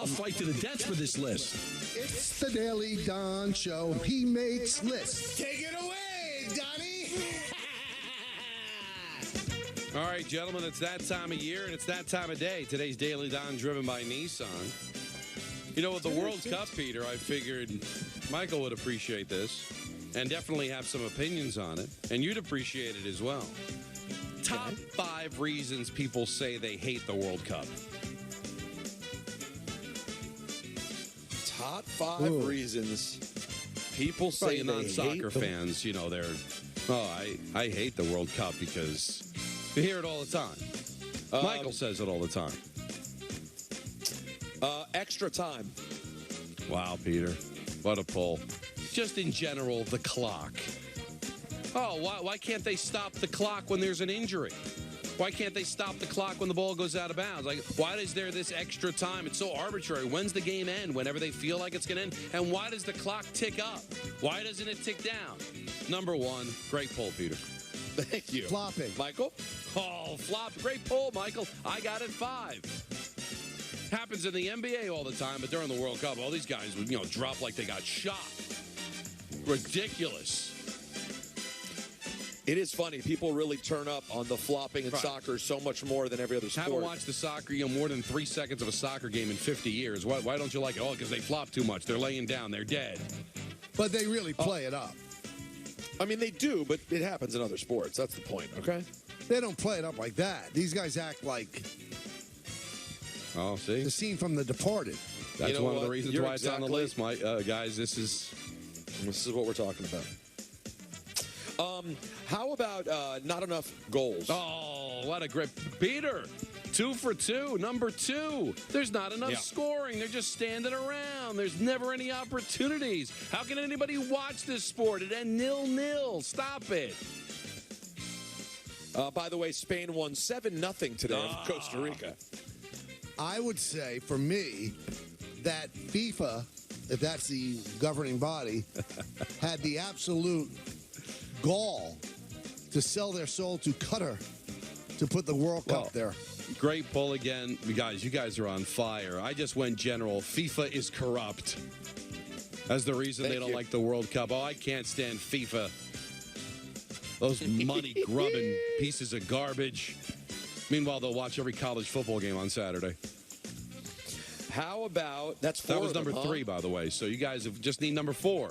I'll fight to the death for this list. It's the Daily Don Show. He makes lists. Take it away, Donnie. All right, gentlemen, it's that time of year and it's that time of day. Today's Daily Don driven by Nissan. You know, with the World Cup, Peter, I figured Michael would appreciate this and definitely have some opinions on it, and you'd appreciate it as well. Top 5 reasons people say they hate the World Cup. Top 5 reasons people say they non-soccer fans, you know, they're, I hate the World Cup because you hear it all the time. Michael says it all the time. Extra time. Wow, Peter. What a pull. Just in general, the clock. Oh, why can't they stop the clock when there's an injury? Why can't they stop the clock when the ball goes out of bounds? Like, why is there this extra time? It's so arbitrary. When's the game end? Whenever they feel like it's going to end. And why does the clock tick up? Why doesn't it tick down? Number 1, great pull, Peter. Thank you. Flopping. Michael? Oh, flop. Great pull, Michael. I got it 5. Happens in the NBA all the time, but during the World Cup, all these guys would, drop like they got shot. Ridiculous. It is funny. People really turn up on the flopping in soccer so much more than every other sport. Haven't watched the soccer, more than 3 seconds of a soccer game in 50 years. Why don't you like it? Oh, because they flop too much. They're laying down. They're dead. But they really play it up. I mean, they do, but it happens in other sports. That's the point, okay? They don't play it up like that. These guys act like Oh, see? the scene from The Departed. That's one of the reasons why it's on the list, guys. This is what we're talking about. How about not enough goals? Oh, what a great Peter. 2 for 2, number 2. There's not enough scoring. They're just standing around. There's never any opportunities. How can anybody watch this sport? It end 0-0. Stop it. By the way, Spain won 7-0 today over Costa Rica. I would say, for me, that FIFA, if that's the governing body, had the absolute gall to sell their soul to Qatar to put the World Cup there. Great pull again. You guys are on fire. I just went general. FIFA is corrupt. That's the reason they don't like the World Cup. Oh, I can't stand FIFA. Those money-grubbing pieces of garbage. Meanwhile, they'll watch every college football game on Saturday. How about... That was number 3, by the way. So you guys just need number 4.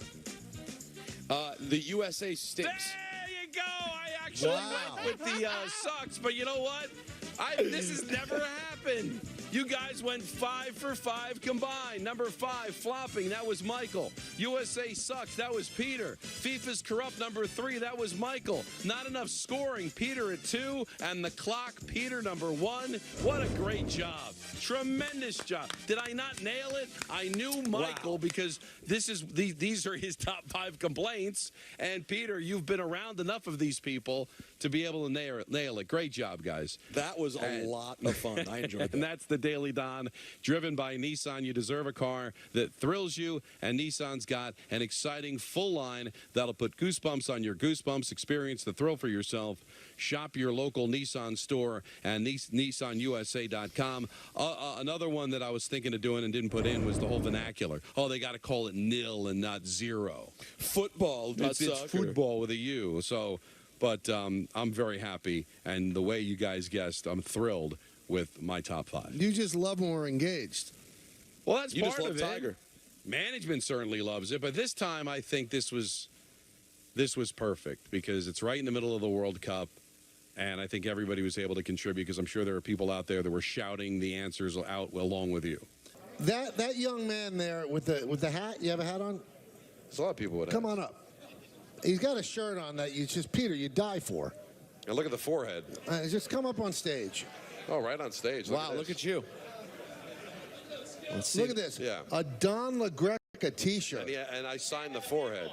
The USA stinks. There you go. I actually went with the sucks, but you know what? This has never happened. You guys went 5 for 5 combined. Number 5, flopping. That was Michael. USA sucks. That was Peter. FIFA's corrupt. Number 3. That was Michael. Not enough scoring. Peter at 2. And the clock. Peter number 1. What a great job. Tremendous job. Did I not nail it? I knew Michael because these are his top 5 complaints. And Peter, you've been around enough of these people to be able to nail it. Great job, guys. That was a lot of fun. I enjoyed that. And that's the Daily Don, driven by Nissan. You deserve a car that thrills you, and Nissan's got an exciting full line that'll put goosebumps on your goosebumps. Experience the thrill for yourself. Shop your local Nissan store and NissanUSA.com. Another one that I was thinking of doing and didn't put in was the whole vernacular. Oh, they got to call it nil and not 0. Football, not it's football with a U. So, but I'm very happy, and the way you guys guessed, I'm thrilled with my top 5. You just love when we're engaged. Well, that's you part just love of it. Tiger. Management certainly loves it, but this time I think this was perfect because it's right in the middle of the World Cup, and I think everybody was able to contribute because I'm sure there are people out there that were shouting the answers out along with you. That young man there with the hat, you have a hat on? There's a lot of people with Come on up. He's got a shirt on that Peter, you die for. And look at the forehead. Just come up on stage. Oh, right on stage. Look at you. Look at this. Yeah. A Don LaGreca T-shirt. And I signed the forehead.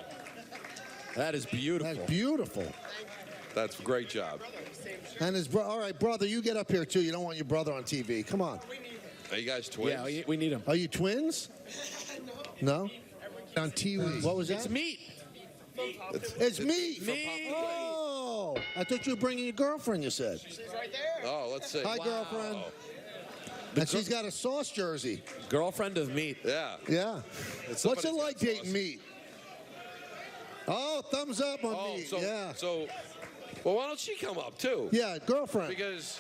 That is beautiful. That's beautiful. That's a great job. And his brother. All right, brother, you get up here, too. You don't want your brother on TV. Come on. Are you guys twins? Yeah, we need him. Are you twins? No? On TV. What was that? It's meat. It's meat. Oh, I thought you were bringing your girlfriend, you said. She's right there. Oh, let's see. Hi, girlfriend. And she's got a Sauce jersey. Girlfriend of Meat. Yeah. Yeah. It's What's it somebody's like got dating Sauce. Meat? Oh, thumbs up on Meat. Yeah. Well, why don't she come up too? Yeah, girlfriend. Because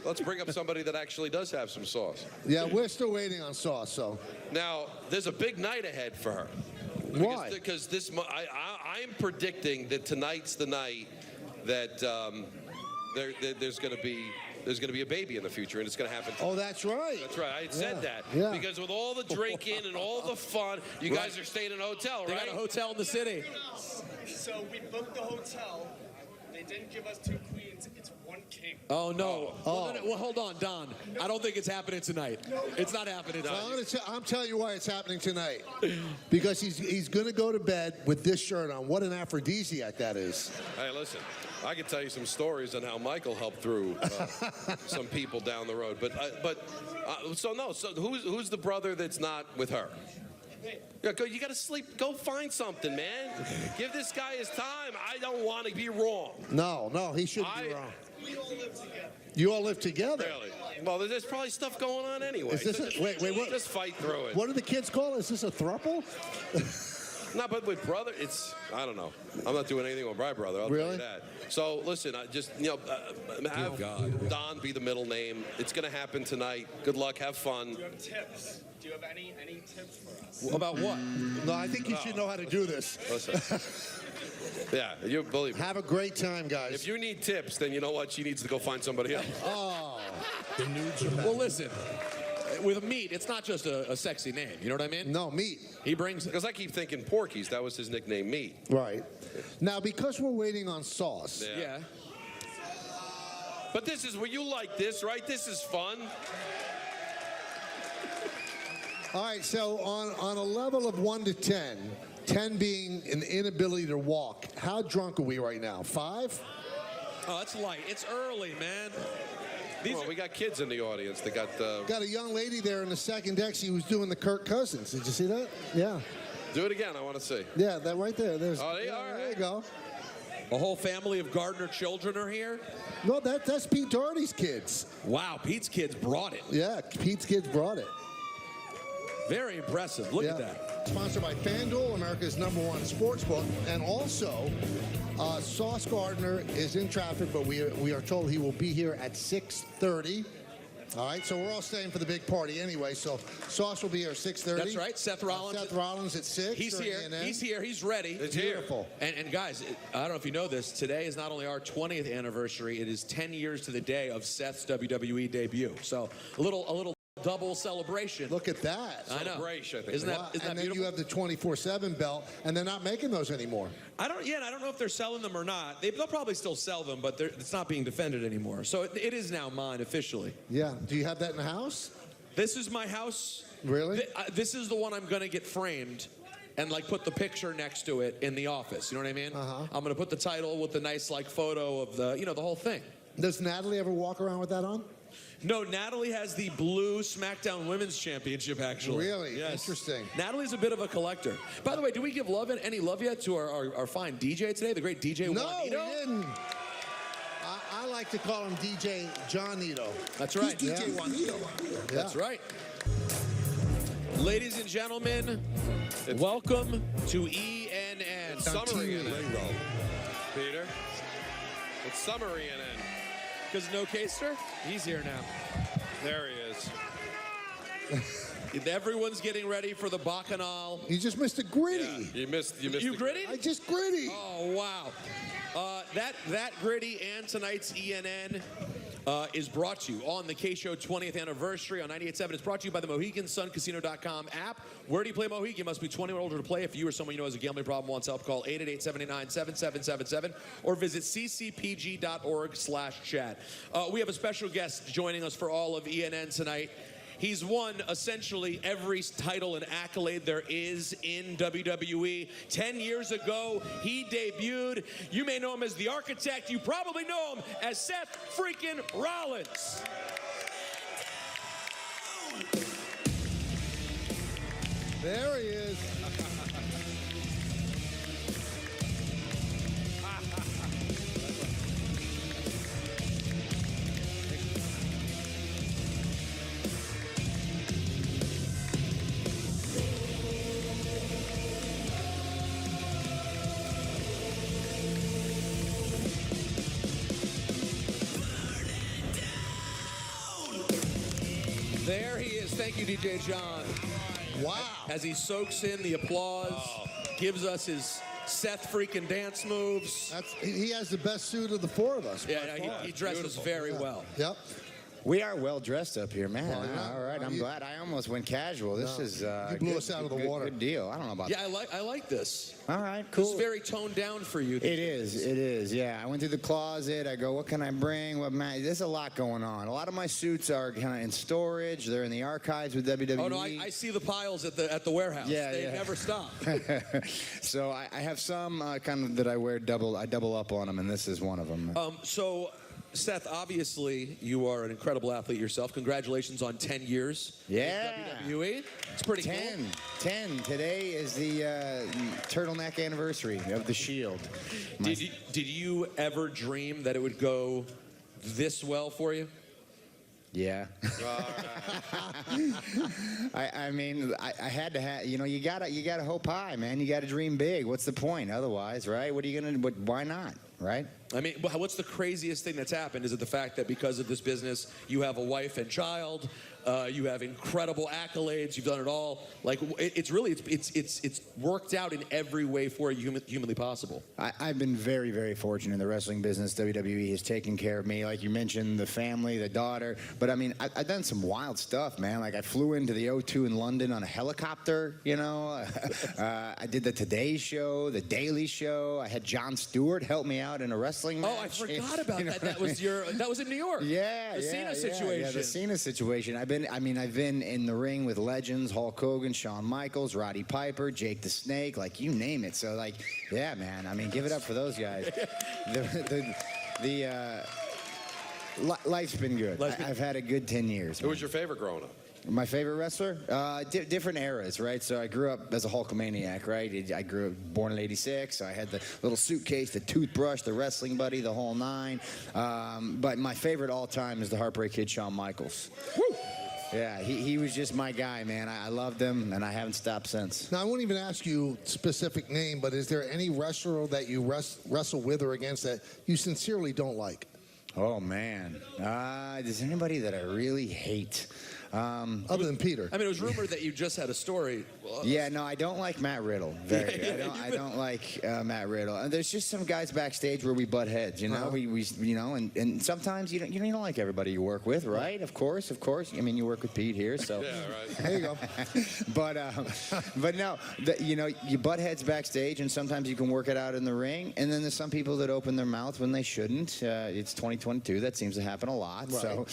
let's bring up somebody that actually does have some sauce. Yeah, we're still waiting on Sauce, so. Now, there's a big night ahead for her. Why? Because I'm predicting that tonight's the night that there's going to be a baby in the future, and it's going to happen. Oh, that's right. That's right. I had said that. Yeah. Because with all the drinking and all the fun, you guys are staying in a hotel, They right? got a hotel in the city. So we booked the hotel. They didn't give us 2 queens. It's 1 king. Oh, no. Well, hold on, Don. I don't think it's happening tonight. It's not happening tonight. I'm telling you why it's happening tonight. Because he's going to go to bed with this shirt on. What an aphrodisiac that is. Hey, listen, I can tell you some stories on how Michael helped through some people down the road. So who's the brother that's not with her? Yeah, you got to sleep. Go find something, man. Give this guy his time. I don't want to be wrong. No, he shouldn't be wrong. We all live together. You all live together? Really? Well, there's probably stuff going on anyway. Is this wait, what? Just fight through it. What do the kids call it? Is this a thruple? No, but with brother, I don't know. I'm not doing anything with my brother. I'll tell Really? you that. So listen, have Don be the middle name. It's going to happen tonight. Good luck. Have fun. Do you have tips? Do you have any tips for us? About what? No, I think you should know how to do this. Listen. Yeah, you believe me. Have a great time, guys. If you need tips, then you know what? She needs to go find somebody else. Oh. The nudes are back. Well, listen. With Meat, it's not just a sexy name. You know what I mean? No, Meat. He brings it. Because I keep thinking Porky's. That was his nickname, Meat. Right. Now, because we're waiting on Sauce. Yeah. But this is where you like this, right? This is fun. All right, so on a level of 1 to 10, 10 being an inability to walk, how drunk are we right now? 5? Oh, that's light. It's early, man. We got kids in the audience. They got Got a young lady there in the second deck. She was doing the Kirk Cousins. Did you see that? Yeah. Do it again. I want to see. Yeah, that right there. There's. Oh, yeah, all right. there you go. A whole family of Gardner children are here. No, that's Pete Doherty's kids. Wow, Pete's kids brought it. Yeah, Pete's kids brought it. Very impressive. Look at that. Sponsored by FanDuel, America's #1 sportsbook, and also Sauce Gardner is in traffic, but we are told he will be here at 6:30. All right, so we're all staying for the big party anyway. So Sauce will be here at 6:30. That's right. Seth Rollins. Seth Rollins at 6. He's here. CNN. He's here. He's ready. It's Beautiful. And guys, I don't know if you know this. Today is not only our 20th anniversary. It is 10 years to the day of Seth's WWE debut. So a little double celebration. Look at that. I know. Celebration, I think. Isn't Wow. that And then beautiful? you have the 24/7 belt, and they're not making those anymore. I don't know if they're selling them or not. They'll probably still sell them, but it's not being defended anymore. So it is now mine officially. Yeah. Do you have that in the house? This is my house. Really? This is the one I'm going to get framed and put the picture next to it in the office. You know what I mean? Uh-huh. I'm going to put the title with the nice photo of the whole thing. Does Natalie ever walk around with that on? No, Natalie has the blue SmackDown Women's Championship, actually. Really? Yes. Interesting. Natalie's a bit of a collector. By the way, do we give any love yet to our fine DJ today, the great DJ No, Juanito? we didn't. I like to call him DJ Johnito. That's right. He's DJ Juanito. That's right. Ladies and gentlemen, welcome to ENN. Summer ENN. Peter. It's summer ENN. Because no K-Ster, he's here now. There he is. Everyone's getting ready for the Bacchanal. You just missed a gritty. You missed. You gritty? I just gritty. Oh, wow. That gritty and tonight's ENN is brought to you on the K-Show 20th anniversary on 98.7. It's brought to you by the MoheganSunCasino.com app. Where do you play Mohegan? You must be 21 or older to play. If you or someone you know has a gambling problem wants help, call 888-789-7777 or visit ccpg.org/chat. We have a special guest joining us for all of ENN tonight. He's won essentially every title and accolade there is in WWE. 10 years ago, he debuted. You may know him as the Architect. You probably know him as Seth freaking Rollins. There he is. Thank you, DJ John. Wow. As he soaks in the applause, gives us his Seth freaking dance moves. He has the best suit of the four of us. Yeah, he dresses very well. Yep. We are well dressed up here, man. Well, yeah. All right, I'm glad. I almost went casual. This is you blew us out of the water. Good deal. I don't know about Yeah, I like this. All right, cool. It's very toned down for you. It is. Yeah, I went through the closet. I go, what can I bring? There's a lot going on. A lot of my suits are kind of in storage. They're in the archives with WWE. Oh no, I see the piles at the warehouse. Yeah, they never stop. So I have some kind of that I wear double. I double up on them, and this is one of them. So, Seth, obviously you are an incredible athlete yourself. Congratulations on 10 years. Yeah. in WWE. It's pretty 10. 10. Today is the turtleneck anniversary of the Shield. Did you ever dream that it would go this well for you? Yeah. I mean, I had to have, you gotta hope high, man. You gotta dream big. What's the point otherwise, right? What are you gonna, why not, right? I mean, what's the craziest thing that's happened? Is it the fact that because of this business, you have a wife and child, you have incredible accolades, you've done it all. Like, it's worked out in every way for you humanly possible. I've been very, very fortunate in the wrestling business. WWE has taken care of me. Like you mentioned, the family, the daughter. But I mean, I've done some wild stuff, man. Like I flew into the O2 in London on a helicopter, you know. I did the Today Show, the Daily Show. I had Jon Stewart help me out in a wrestling match. Oh, I forgot about that. That was in New York. Yeah, the Cena situation. Yeah, the Cena situation. I've been in the ring with legends, Hulk Hogan, Shawn Michaels, Roddy Piper, Jake the Snake, like you name it. So like, yeah, man. I mean, give it up for those guys. Life's been good. I've had a good 10 years. Who was your favorite growing up? My favorite wrestler? Different eras, right? So I grew up as a Hulkamaniac, right? I grew up born in '86. So I had the little suitcase, the toothbrush, the wrestling buddy, the whole nine. But my favorite all time is the Heartbreak Kid, Shawn Michaels. Woo! Yeah, he was just my guy, man. I loved him, and I haven't stopped since. Now, I won't even ask you specific name, but is there any wrestler that you wrestle with or against that you sincerely don't like? Oh, man. Is anybody that I really hate? Other than Peter. I mean, it was rumored that you just had a story. Yeah, no, I don't like Matt Riddle. I don't like Matt Riddle. And there's just some guys backstage where we butt heads, you know. We and sometimes you don't like everybody you work with, right? Of course. I mean, you work with Pete here, so Yeah, right. There you go. but no, you butt heads backstage, and sometimes you can work it out in the ring. And then there's some people that open their mouth when they shouldn't. It's 2022. That seems to happen a lot. Right. So,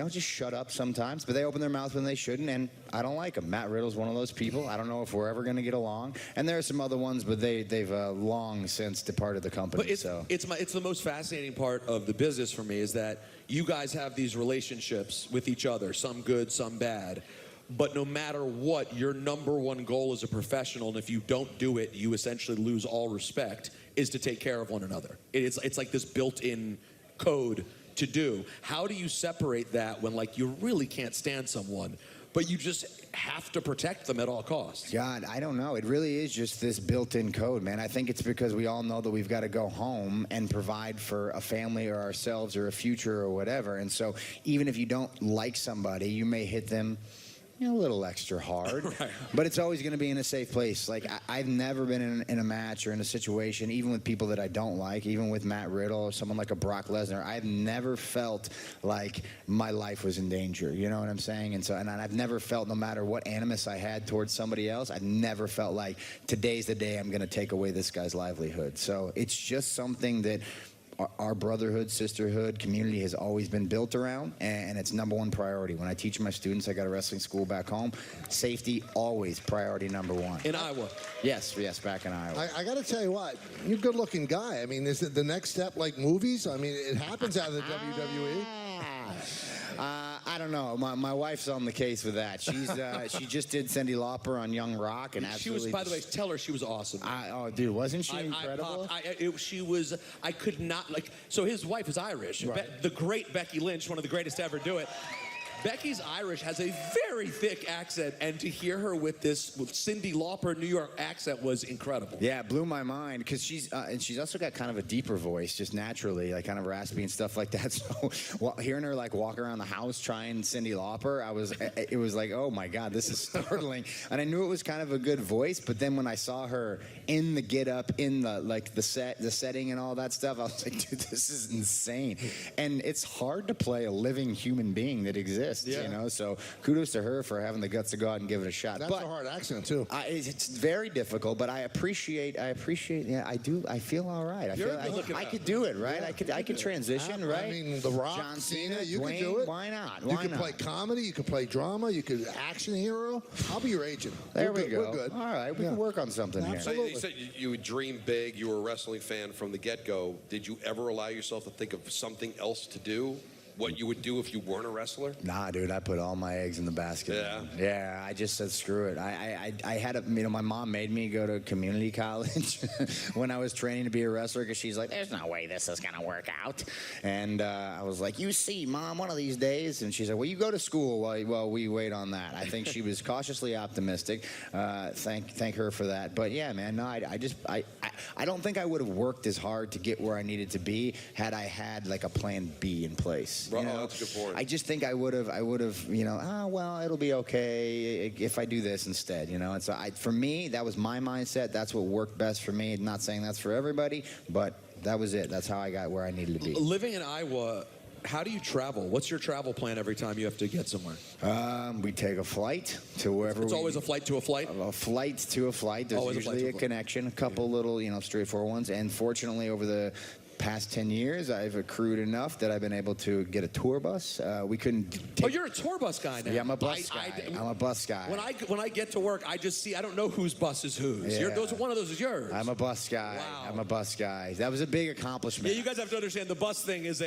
just shut up sometimes. But they open their mouth when they shouldn't, and I don't like them. Matt Riddle's one of those people. I don't know if we're ever going to get along. And there are some other ones, but they've long since departed the company. But it's the most fascinating part of the business for me is that you guys have these relationships with each other, some good, some bad. But no matter what, your number one goal as a professional, and if you don't do it, you essentially lose all respect, is to take care of one another. It's like this built-in code to do. How do you separate that when you really can't stand someone, but you just have to protect them at all costs? God, I don't know. It really is just this built-in code, man. I think it's because we all know that we've got to go home and provide for a family or ourselves or a future or whatever. And so even if you don't like somebody, you may hit them a little extra hard, right. But it's always going to be in a safe place. Like I've never been in a match or in a situation, even with people that I don't like, even with Matt Riddle or someone like a Brock Lesnar. I've never felt like my life was in danger. You know what I'm saying? And I've never felt, no matter what animus I had towards somebody else, I've never felt like today's the day I'm going to take away this guy's livelihood. So it's just something that our brotherhood, sisterhood, community has always been built around, and it's number one priority. When I teach my students, I got a wrestling school back home, safety always priority number one. In Iowa? Yes, back in Iowa. I got to tell you what, you're a good-looking guy. I mean, is it the next step like movies? I mean, it happens out of the WWE. I don't know. My wife's on the case with that. She just did Cyndi Lauper on Young Rock, and she was. By the way, tell her she was awesome. Dude, wasn't she incredible? She was. I could not So his wife is Irish. Right. The great Becky Lynch, one of the greatest to ever do it. Becky's Irish, has a very thick accent, and to hear her with this Cyndi Lauper New York accent was incredible. Yeah, it blew my mind because she's also got kind of a deeper voice, just naturally, like kind of raspy and stuff like that. So hearing her like walk around the house trying Cyndi Lauper, it was like, oh my God, this is startling. And I knew it was kind of a good voice, but then when I saw her in the get up, in the setting and all that stuff, I was like, dude, this is insane. And it's hard to play a living human being that exists, you know. So kudos to her for having the guts to go out and give it a shot. That's a hard accent too. It's very difficult, but I appreciate. Yeah, I do. I feel all right. I could do it, right? I could transition, right? I mean, The Rock, John Cena, you Dwayne, could do it. Why not? You could play comedy. You could play drama. You could action hero. I'll be your agent. There we go. We're good. All right, we can work on something here. You said you would dream big. You were a wrestling fan from the get-go. Did you ever allow yourself to think of something else to do? What you would do if you weren't a wrestler? Nah, dude, I put all my eggs in the basket. Yeah. Yeah, I just said screw it. I had my mom made me go to community college when I was training to be a wrestler because she's like, there's no way this is gonna work out. And I was like, you see, Mom, one of these days. And she said, well, you go to school while we wait on that. I think she was cautiously optimistic. Thank her for that. But yeah, man, no, I don't think I would have worked as hard to get where I needed to be had I had like a plan B in place. You know? That's a good point. I just think I would have, well, it'll be okay if I do this instead, you know. And so for me, that was my mindset. That's what worked best for me. Not saying that's for everybody, but that was it. That's how I got where I needed to be. Living in Iowa, how do you travel? What's your travel plan every time you have to get somewhere? We take a flight to wherever. It's always a flight to a flight? A flight to a flight. There's always usually a connection, a couple little, straightforward ones. And fortunately, over the past 10 years, I've accrued enough that I've been able to get a tour bus. We couldn't. Oh, you're a tour bus guy now. Yeah, I'm a bus guy. I'm a bus guy. When I get to work, I just see. I don't know whose bus is whose. Yeah. One of those is yours. I'm a bus guy. Wow. I'm a bus guy. That was a big accomplishment. Yeah, you guys have to understand the bus thing is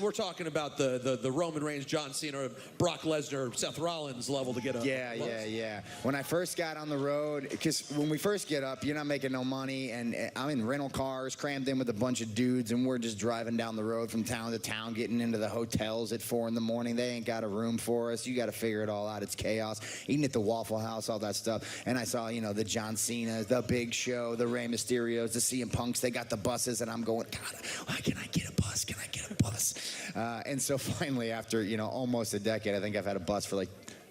we're talking about the Roman Reigns, John Cena, Brock Lesnar, Seth Rollins level to get up. Yeah. When I first got on the road, because when we first get up, you're not making no money, and I'm in rental cars, crammed in with a bunch of dudes, and we're just driving down the road from town to town, getting into the hotels at 4 a.m. They ain't got a room for us. You got to figure it all out. It's chaos. Eating at the Waffle House, all that stuff. And I saw, the John Cena's, the Big Show, the Rey Mysterios, the CM Punks. They got the buses, and I'm going, God, why can I get a bus? Can I get a bus? And so finally, after almost a decade, I think I've had a bus for like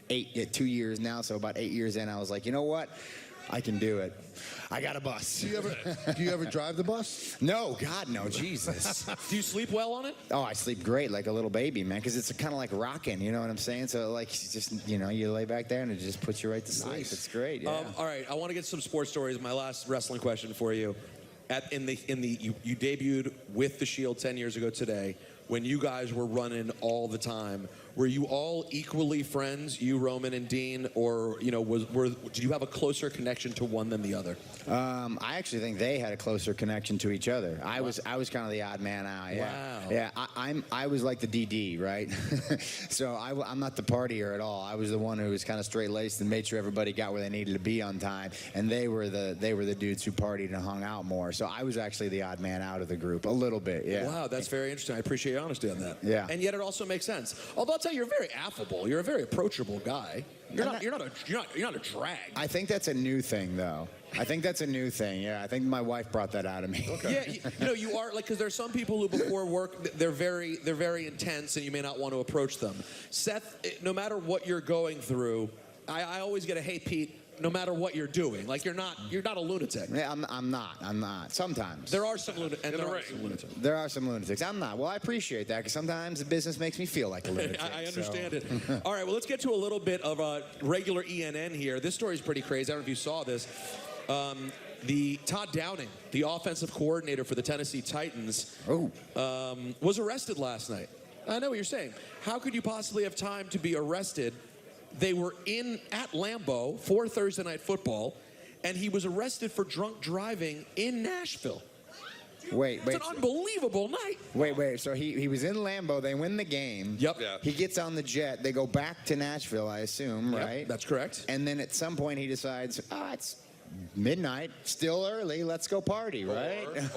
2 years now. So about 8 years in, I was like, you know what? I can do it. I got a bus. Do you ever drive the bus? No, God, no, Jesus. Do you sleep well on it? Oh, I sleep great, like a little baby, man, because it's kind of like rocking, you know what I'm saying? So, like, just, you lay back there and it just puts you right to sleep. Nice. It's great, yeah. All right, I want to get some sports stories. My last wrestling question for you. You debuted with the Shield 10 years ago today. When you guys were running all the time, were you all equally friends, you, Roman, and Dean, or did you have a closer connection to one than the other? I actually think they had a closer connection to each other. I was kind of the odd man out. Yeah. Wow. Yeah. I was like the DD, right? So I'm not the partier at all. I was the one who was kind of straight laced and made sure everybody got where they needed to be on time, and they were the dudes who partied and hung out more. So I was actually the odd man out of the group a little bit. Yeah. Wow, that's very interesting. I appreciate your honesty on that. Yeah. And yet it also makes sense. Although I'll tell you, you're very affable. You're a very approachable guy. You're not a drag. I think that's a new thing, though. I think that's a new thing. Yeah, I think my wife brought that out of me. Okay. Yeah, you are because there's some people who before work they're very intense and you may not want to approach them. Seth, no matter what you're going through, I always get a hey Pete. No matter what you're doing, like you're not a lunatic. Yeah, I'm not. Sometimes there are some lunatics. There are some lunatics. I'm not. Well, I appreciate that because sometimes the business makes me feel like a lunatic. I understand it. All right, well, let's get to a little bit of a regular ENN here. This story is pretty crazy. I don't know if you saw this. The Todd Downing, the offensive coordinator for the Tennessee Titans, was arrested last night. I know what you're saying. How could you possibly have time to be arrested? They were at Lambeau for Thursday Night Football, and he was arrested for drunk driving in Nashville. Wait. It's an unbelievable night. Wait. So he was in Lambeau. They win the game. Yep. Yeah. He gets on the jet. They go back to Nashville, I assume, right? That's correct. And then at some point he decides, midnight, still early. Let's go party, right? Yeah,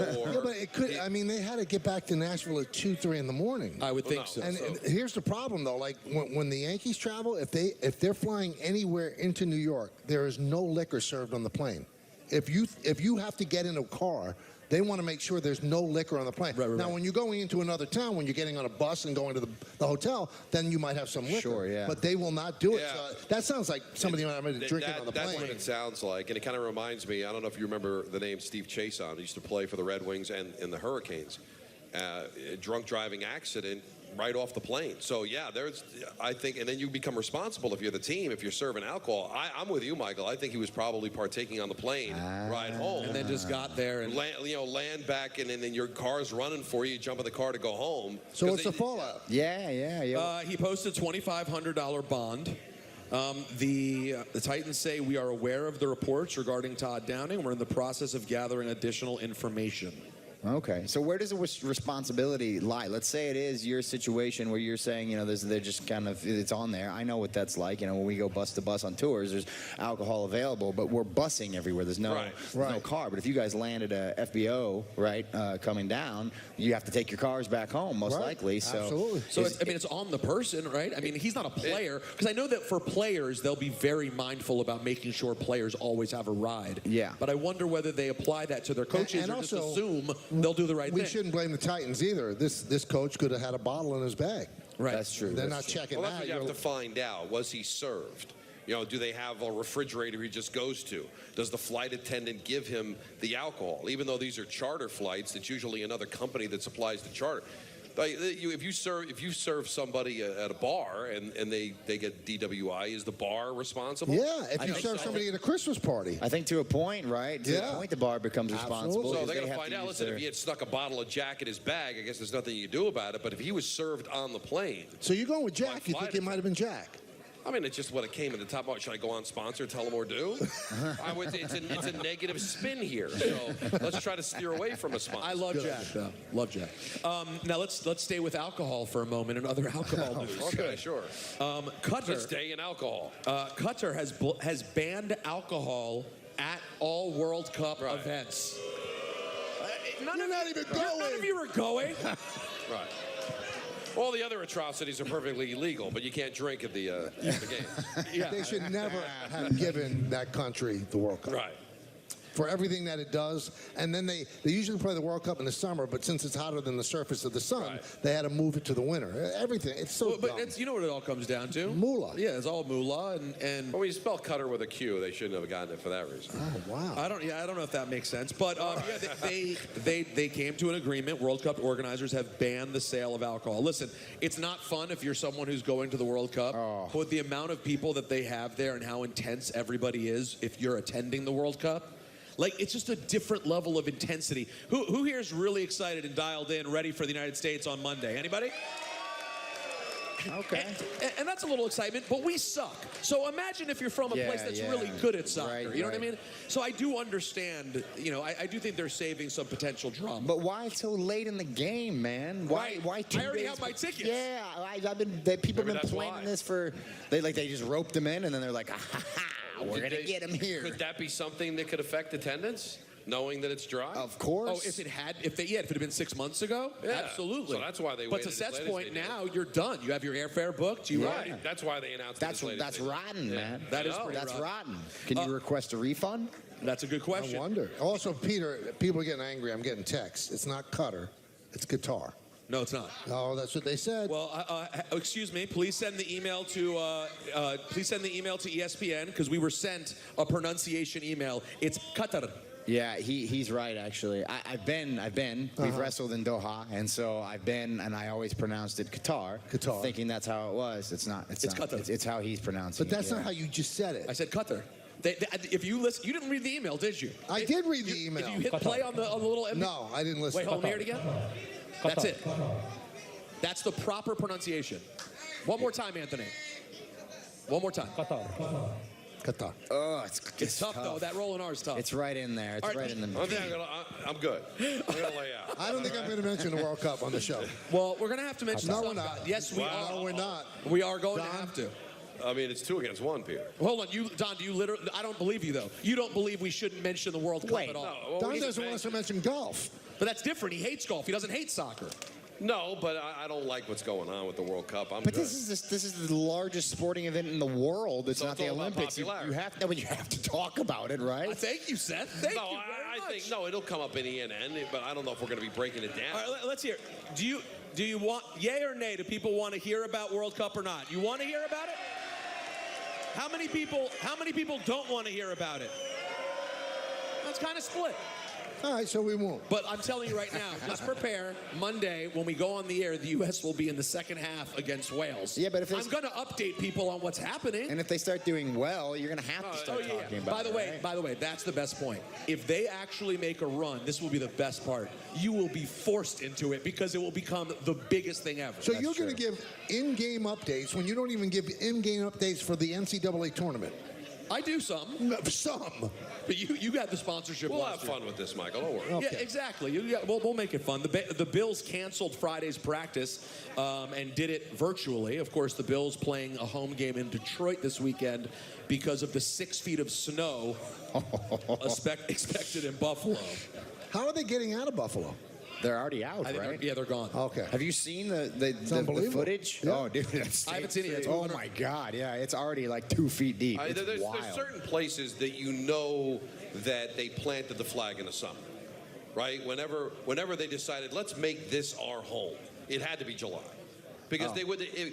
but it could. I mean, they had to get back to Nashville at 2, 3 in the morning. I would think so. And here's the problem, though. Like when the Yankees travel, if they're flying anywhere into New York, there is no liquor served on the plane. If you have to get in a car, they want to make sure there's no liquor on the plane. Now, when you're going into another town, when you're getting on a bus and going to the hotel, then you might have some liquor. Sure, yeah. But they will not do it. Yeah. So that sounds like somebody might have been drinking on the plane. That's what it sounds like, and it kind of reminds me. I don't know if you remember the name Steve Chason. He used to play for the Red Wings and the Hurricanes. Drunk driving accident right off the plane. So yeah, I think, and then you become responsible if you're the team, if you're serving alcohol. I'm with you, Michael. I think he was probably partaking on the plane ride home, and then just got there and land back, and then your car's running for you. You jump in the car to go home. So what's the fallout? Yeah. He posted $2,500 bond. The Titans say, we are aware of the reports regarding Todd Downing. We're in the process of gathering additional information. Okay, so where does the responsibility lie? Let's say it is your situation where you're saying, they're just kind of, it's on there. I know what that's like. When we go bus to bus on tours, there's alcohol available, but we're busing everywhere. There's no car. But if you guys landed a FBO, right, coming down, you have to take your cars back home, most likely. So, absolutely. So it's on the person, right? I mean, he's not a player, because I know that for players, they'll be very mindful about making sure players always have a ride. Yeah. But I wonder whether they apply that to their coaches and or also, just assume they'll do the right thing. We shouldn't blame the Titans either. This coach could have had a bottle in his bag. Right. That's true. They're not checking Well, that's that. what you have to find out. Was he served? Do they have a refrigerator he just goes to? Does the flight attendant give him the alcohol? Even though these are charter flights, it's usually another company that supplies the charter. If you serve somebody at a bar and they get DWI, is the bar responsible? Yeah, if you serve somebody at a Christmas party. I think to a point, right? To a point, the bar becomes responsible. So they're going to find out. Listen, if he had stuck a bottle of Jack in his bag, I guess there's nothing you can do about it. But if he was served on the plane. So you're going with Jack. You think it might have been Jack? I mean, it's just what it came at the top. Should I go on sponsor, tell them or do? It's a negative spin here. So let's try to steer away from a sponsor. I love Jack, though. Love Jack. Now let's stay with alcohol for a moment and other alcohol news. Okay, sure. Qatar. Let's stay in alcohol. Qatar has banned alcohol at all World Cup events. You're not even going. None of you are going. Right. All the other atrocities are perfectly legal, but you can't drink at the games. Yeah. They should never have given that country the World Cup. Right. For everything that it does. And then they usually play the World Cup in the summer, but since it's hotter than the surface of the sun, they had to move it to the winter. Everything. It's so But you know what it all comes down to? Moolah. Yeah, it's all moolah. And Well, when you spell Cutter with a Q, they shouldn't have gotten it for that reason. Oh, wow. I don't know if that makes sense. But they came to an agreement. World Cup organizers have banned the sale of alcohol. Listen, it's not fun if you're someone who's going to the World Cup. But with the amount of people that they have there and how intense everybody is if you're attending the World Cup, it's just a different level of intensity. Who here is really excited and dialed in, ready for the United States on Monday? Anybody? Okay. And that's a little excitement, but we suck. So imagine if you're from a place that's really good at soccer. You know what I mean? So I do understand, I do think they're saving some potential drama. But why so late in the game, man? Why 2 I already days have my tickets. Yeah, people have been planning this for, they just roped them in, and then they're like, we're going to get them here. Could that be something that could affect attendance? Knowing that it's dry? Of course. Oh, if it had been 6 months ago, absolutely. So that's why they But waited to Seth's as late as point, they did. now you're done. You have your airfare booked. Right. That's why they announced it as late as That's they did. rotten, man. That is That's rotten. Can you request a refund? That's a good question. I wonder. Also, Peter, people are getting angry. I'm getting texts. It's not Cutter. It's guitar. No, it's not. Oh, that's what they said. Well, excuse me. Please send the email to ESPN because we were sent a pronunciation email. It's Qatar. Yeah, he's right, actually. I've been. We've wrestled in Doha, and so I've been, and I always pronounced it Qatar. Qatar. Thinking that's how it was. It's not. It's not. Qatar. It's how he's pronouncing but that's it. not how you just said it. I said Qatar. If you listen, you didn't read the email, did you? I did read the email. If you hit play on the little MP, No, I didn't listen. Wait, hold on, hear it again. That's it. That's the proper pronunciation. One more time, Anthony. One more time. Qatar. Oh, It's tough, though. That rolling R is tough. It's right in there. It's right in the middle. I'm good. I'm going to lay out. I don't think I'm going to mention the World Cup on the show. Well, we're going to have to mention No, some we're not. guys. Yes, we are. No, we're not. We are going to Don? have to. I mean, it's 2 against 1, Peter. Hold on, Don. Do you literally? I don't believe you though. You don't believe we shouldn't mention the World Cup at all. No, well, Don doesn't want us to mention golf. But that's different. He hates golf. He doesn't hate soccer. No, but I don't like what's going on with the World Cup. I'm But good. this is the largest sporting event in the world. It's So not it's the all about Olympics. You popularity. have to, you have to talk about it, right? Thank you, Seth. Thank No, you very I much. think no, it'll come up in ENN, but I don't know if we're going to be breaking it down. All right, let's hear. Do you want yay or nay? Do people want to hear about World Cup or not? You want to hear about it? How many people don't want to hear about it? That's kind of split. All right, so we won't. But I'm telling you right now, just prepare. Monday, when we go on the air, the U.S. will be in the second half against Wales. Yeah, but if I'm going to update people on what's happening. And if they start doing well, you're going to have to start talking about it. By the way, that's the best point. If they actually make a run, this will be the best part. You will be forced into it because it will become the biggest thing ever. So you're going to give in-game updates when you don't even give in-game updates for the NCAA tournament. I do some. No, some. But you got the sponsorship. We'll have last year. fun with this, Michael. Don't worry. Okay. Yeah, exactly. We'll make it fun. The Bills canceled Friday's practice and did it virtually. Of course, the Bills playing a home game in Detroit this weekend because of the 6 feet of snow expected in Buffalo. How are they getting out of Buffalo? They're already out, right? Yeah, they're gone. Okay. Have you seen the unbelievable. footage? Yeah. Oh, dude, that's I haven't seen it yet. Oh my God, yeah, it's already like 2 feet deep. It's There's wild. certain places that you know that they planted the flag in the summer, right? Whenever they decided, let's make this our home, it had to be July. Because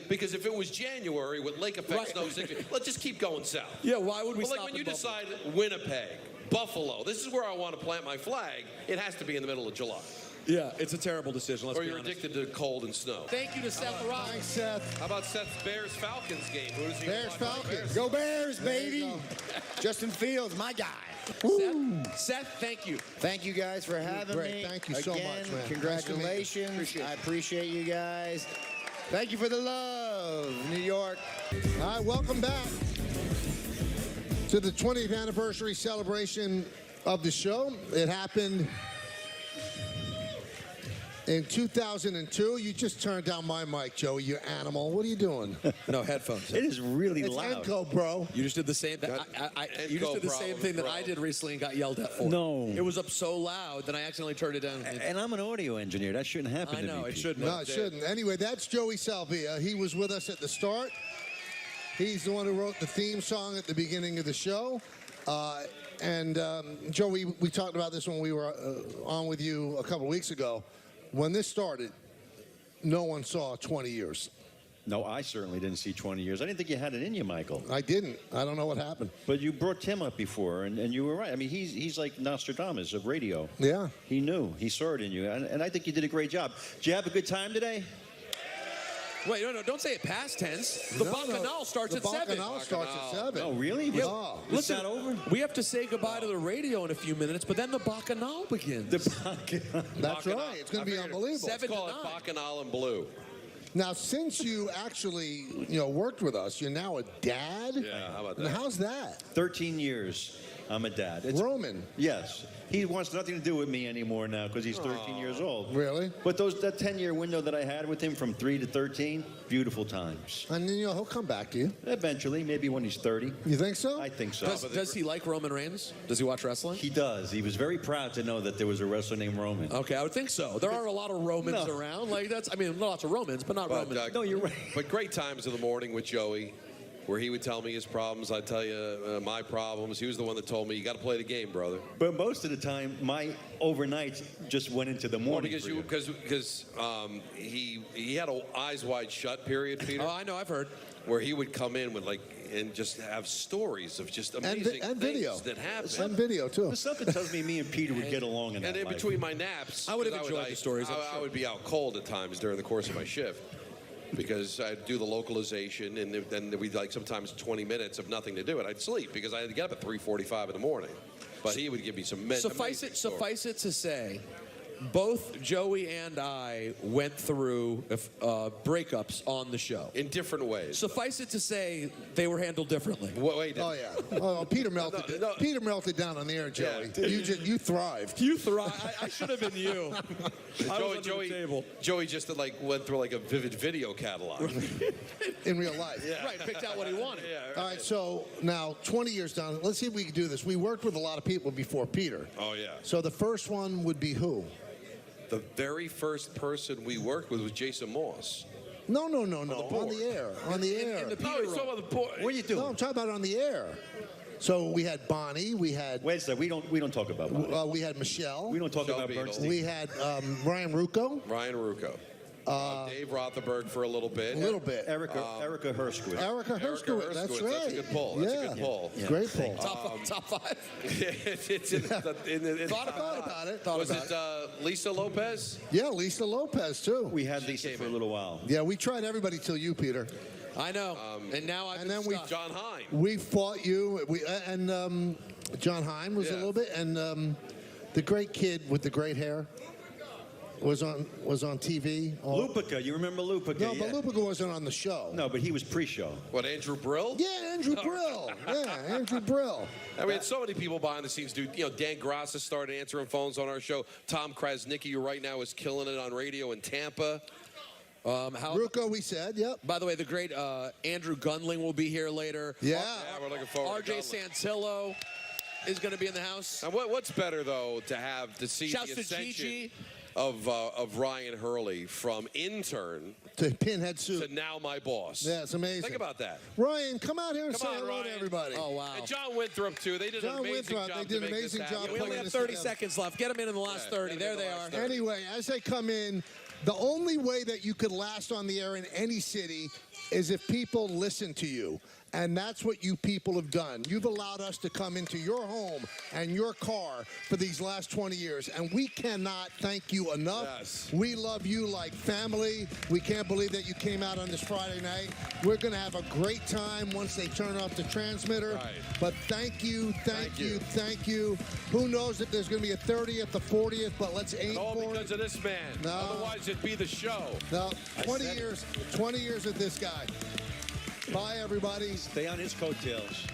because if it was January with lake effect snow, let's just keep going south. Yeah, why would we Well, stop like when in you Buffalo? decide Winnipeg, Buffalo, this is where I want to plant my flag, it has to be in the middle of July. Yeah, it's a terrible decision. Let's Or be you're honest. addicted to cold and snow. Thank you to Seth Rollins. Thanks, Seth. How about Seth's Bears-Falcons game? Who does he Bears, watch? Falcons. Go Bears, baby! Justin Fields, my guy. Seth, thank you. Thank you guys for having Great. me. Thank you so Again, much, man. Congratulations. Nice to meet you. I appreciate you guys. Thank you for the love, New York. All right, welcome back to the 20th anniversary celebration of the show. It happened in 2002. You just turned down my mic, Joey, you animal. What are you doing? No headphones. It is really It's loud. Enco, bro. You just did the same. You just did the same thing that I did recently and got yelled at for. No. It was up so loud that I accidentally turned it down. And I'm an audio engineer. That shouldn't happen I to know me. it Pete. shouldn't. No, have. it shouldn't. Anyway, that's Joey Salvia. He was with us at the start. He's the one who wrote the theme song at the beginning of the show. Joey, we talked about this when we were on with you a couple weeks ago. When this started, no one saw 20 years. No, I certainly didn't see 20 years. I didn't think you had it in you, Michael. I didn't. I don't know what happened. But you brought Tim up before, and you were right. I mean, he's like Nostradamus of radio. Yeah. He knew. He saw it in you. And I think you did a great job. Did you have a good time today? Wait, no, don't say it past tense. The Bacchanal starts at 7. The Bacchanal starts at 7. Oh, really? Yeah. Oh. It's not over? We have to say goodbye to the radio in a few minutes, but then the Bacchanal begins. That's right. It's going to be unbelievable. Seven Call to it nine. Bacchanal and Blue. Now, since you actually, worked with us, you're now a dad? Yeah, how about And that? how's that? 13 years. I'm a dad. Roman. Yes. He wants nothing to do with me anymore now because he's 13 years old. Really? But that 10-year window that I had with him from 3 to 13, beautiful times. And then, he'll come back to you. Eventually, maybe when he's 30. You think so? I think so. Does he like Roman Reigns? Does he watch wrestling? He does. He was very proud to know that there was a wrestler named Roman. Okay, I would think so. There are a lot of Romans around. Lots of Romans, but not Romans. No, you're right. But great times in the morning with Joey, where he would tell me his problems, I'd tell you my problems. He was the one that told me, you got to play the game, brother. But most of the time, my overnights just went into the morning. Because he had an eyes wide shut period, Peter. Oh, I know, I've heard. Where he would come in with and just have stories of just amazing and things video. that happened. And video, too. There's something tells me and Peter would get along in that And in life. between my naps, I would have 'cause enjoyed the stories, I'm I sure. would be out cold at times during the course of my shift because I'd do the localization, and then we'd sometimes 20 minutes of nothing to do, and I'd sleep because I had to get up at 3:45 in the morning. But he would give me some amazing stories. Suffice it to say both Joey and I went through breakups on the show. In different ways. Suffice it to say, they were handled differently. Wait. Oh yeah. Oh, Peter melted. No. Peter melted down on the air, Joey. Yeah. You thrived. You thrive. I should have been you. Joey just went through like a vivid video catalog. In real life. Yeah. Right, picked out what he wanted. Yeah. All right, so now 20 years down, let's see if we can do this. We worked with a lot of people before Peter. Oh yeah. So the first one would be who? The very first person we worked with was Jason Moss. No. On the air. On the air. In the No, Peter he's talking role. about the boy. What are you doing? No, I'm talking about on the air. So we had Bonnie. We had Wait a second. We don't talk about Bonnie. we had Michelle. We don't talk Michelle about Beadle. Bernstein. We had Ryan Rucco. Ryan Rucco. Dave Rothenberg for a little bit. A little bit. Erica Herskowitz. Erica Herskowitz. That's right. That's a good pull. That's a good pull. Great pull. Top five. It's in the Thought about it. Was it Lisa Lopez? Yeah, Lisa Lopez too. We had Lisa for a little while. Yeah, we tried everybody till you, Peter. I know. And now I've and been then we- stuck. John Hine. We fought you. John Hine was a Yeah. little bit, and the great kid with the great hair was on TV. Lupica, you remember Lupica? No, yeah. but Lupica wasn't on the show. No, but he was pre-show. What, Andrew Brill? Yeah, Andrew Brill. Yeah, Andrew Brill. I mean, so many people behind the scenes do. You know, Dan Grassa started answering phones on our show. Tom Krasnicki, who right now is killing it on radio in Tampa. Rucco, we said, yep. By the way, the great Andrew Gunling will be here later. Yeah. Yeah, we're looking forward to RJ Gunling. Santillo is going to be in the house. And what's better, though, to see Shouts the to ascension Gigi. of Ryan Hurley from intern To Pinhead Soup. to now my boss. Yeah, it's amazing. Think about that. Ryan, come out here and Come say on, hello to Ryan. everybody. Oh, wow. And John Winthrop, too. They did John an amazing Winthrop, job. they did to an make amazing this job happen. We only pulling have this 30 together. seconds left. Get them in the last 30. There they are. Anyway, as they come in, the only way that you could last on the air in any city is if people listen to you. And that's what you people have done. You've allowed us to come into your home and your car for these last 20 years. And we cannot thank you enough. Yes. We love you like family. We can't believe that you came out on this Friday night. We're going to have a great time once they turn off the transmitter. Right. But thank you. Who knows if there's going to be a 30th, a 40th, but let's aim And all for because it. of this man. No. Otherwise, it'd be the show. No, 20 years of this guy. Bye, everybody. Stay on his coattails.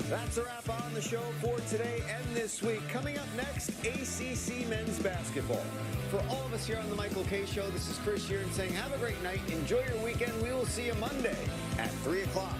That's a wrap on the show for today and this week. Coming up next, ACC men's basketball. For all of us here on the Michael K. Show, this is Chris Sheeran saying have a great night. Enjoy your weekend. We will see you Monday at 3 o'clock.